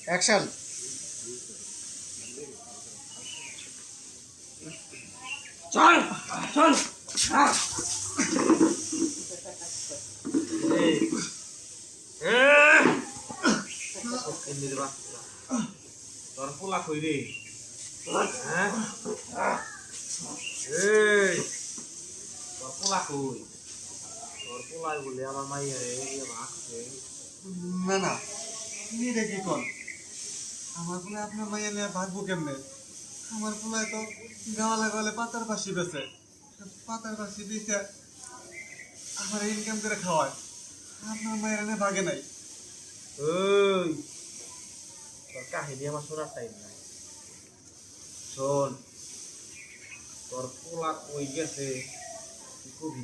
Action. চল চল তোর পোলা কই রে? হ্যাঁ তোর পোলা কই? তোর পোলাই বলে আমার মাইয়া রে ভাগছে। না না এটা কি কর? আমার পোলা আপনার মাইয়া নিয়ে ভাগবো কেমনে? আমার পোলায় তো গাওয়ালে গাওয়ালে পাতার বাসি বেছে, পাতার বাসি বেচে আমার ইনকাম করে খাওয়ায়। আপনার মায়ের এনে ভাগে নাই। ওই তোর কাহিনী আমার শোনার টাইম নাই। শোন, তোর পোলা কই গেছে তুই কবি।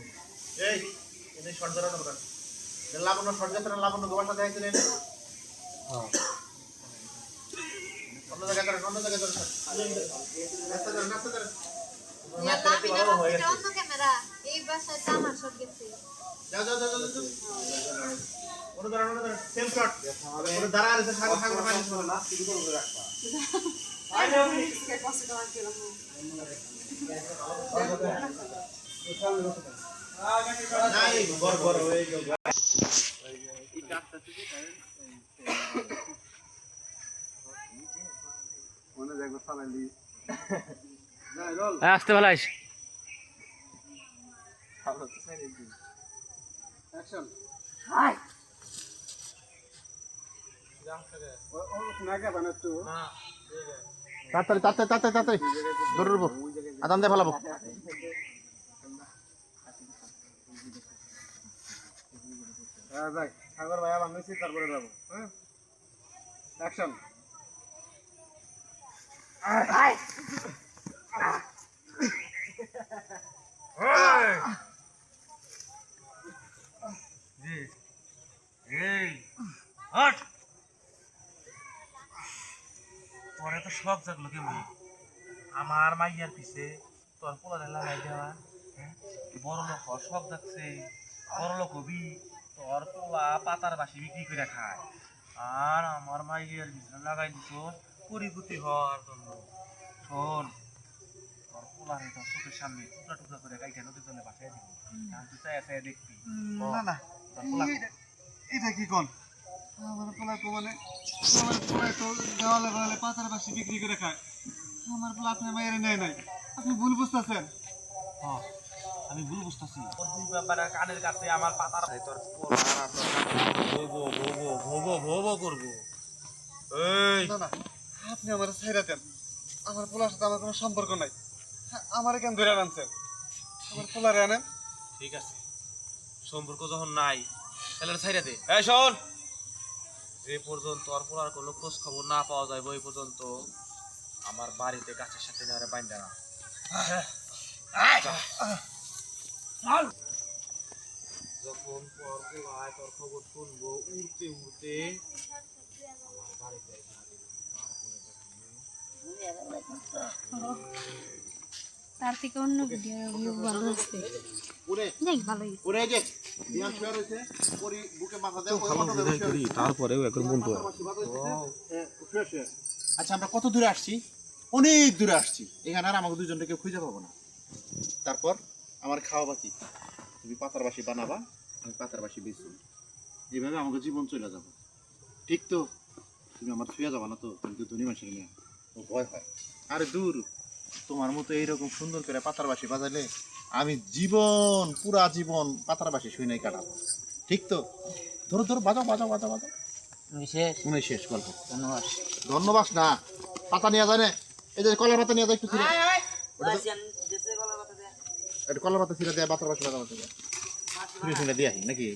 এই এনে শর্ট ধরা না লাবণ্য শর্ট যাত্রা লাবণ্য গোবার সাথে আইতে রে। অন্য জায়গায় ধরে অন্য জায়গায় ধরে রাস্তা ধরে রাস্তা ধরে অন্য ক্যামেরা এই বাসায় তো আমার শট গেছে। যাও যাও যাও যাও ওরে ধরে সেম শট ওরে দাঁড়া আছে সাগর সাগর পানি ছিল না শুরু করে রাখবা। আইলে আমি কে পাশে দাঁড়া কেলাম নাই বড় বড় হয়ে গেল এই কাটটা থেকে মনে দেখো চালাইলি আসতে ভালো আইস। অ্যাকশন। হাই ও না কে বানাত তো তাড়াতাড়ি তাড়াতাড়ি তাড়াতাড়ি তাড়াতাড়ি ধরে রবো আদান দিয়ে ফেলাবো। হ্যাঁ ভাই সাগর ভাই আবার মিছি তারপরে যাবো। হ্যাঁ অ্যাকশন। হাই হট তোরে তো সব জাগলো কেমন আমার মাইয়ার পিছে তোর পোলারে লাগাই দেওয়া। বড় লোক সব যাচ্ছে বড় লোক হবি তোর পোলা পাতার বাসি বিক্রি করে খায় আর আমার মাইয়ার পিছনে লাগাই দিত পরিপুতি হওয়ার জন্য। শোন তোর পোলারে তোর চোখের সামনে টুকরা টুকরা করে কাইটা নদীর জলে বাসায় দিব তুই চাই চাই দেখবি। না না তোর পোলা এটা কি কোন? আমার পোলা তো মানে আমার পোলা তো গাওয়ালে গাওয়ালে পাতার বাসি বিক্রি করে খায়। আমার পোলা আপনার মায়ের নেয় নাই। আপনি ভুল বুঝতেছেন। আমি ভুল বুঝতেছি তোর দুই ব্যাপারে কানের কাছে আমার পাতার তোর পোলা ভোবো ভোবো ভোবো ভোবো করবো। এই না না আপনি আমার ছাইরা দেন। আমার পোলার সাথে আমার কোনো সম্পর্ক নাই। আমার কেন ধরে আনছেন? আমার পোলারে আনেন। ঠিক আছে সম্পর্ক যখন নাই তাহলে ছাইরা দে। এই শোন, যে পর্যন্ত তোর পোলার কোনো খোঁজ খবর না পাওয়া যায় ওই পর্যন্ত আমার বাড়িতে গাছের সাথে যারা বাইন্দা না। যখন তোর পোলায় তোর খবর শুনবো উড়তে উড়তে আমার বাড়িতে তার থেকে অন্য ভিডিও ভিউ ভালো হচ্ছে। পুরে দেখ ভালোই পুরে যে দিয়ান শুয়ে রইছে পরি বুকে মাথা দেও তারপরেও এখন বন্ধু আচ্ছা আমরা কত দূরে আসছি? অনেক দূরে আসছি। এখানে আর আমাকে দুজনকে কেউ খুঁজে পাবো না। তারপর আমার খাওয়া বাকি, তুমি পাতার বাসি বানাবা, আমি পাতার বাসি বেচবো। এইভাবে আমাকে জীবন চলে যাবে। ঠিক তো? তুমি আমার ছুঁয়ে যাবা না তো? তুমি তো ধনী মানুষের মেয়ে, ও ভয় হয়। আরে দূর, তোমার মতো এইরকম সুন্দর করে পাতার বাসি বাজাইলে আমি জীবন পুরা জীবন পাতার বাসি শুই নাই কাটাবো। ঠিক তো? ধরো ধরো বাজাও বাজাও বাজাও বাজাও। মনে শেষ গল্প। ধন্যবাদ। ধন্যবাদ না, পাতা নিয়ে যায় না। এই যে কলার পাতা নিয়ে যায় একটু ছিঁড়ে, একটু কলার পাতা ছিঁড়ে দেয় পাতার বাসি বাজাও শুনে শুনে দিয়ে আসি নাকি?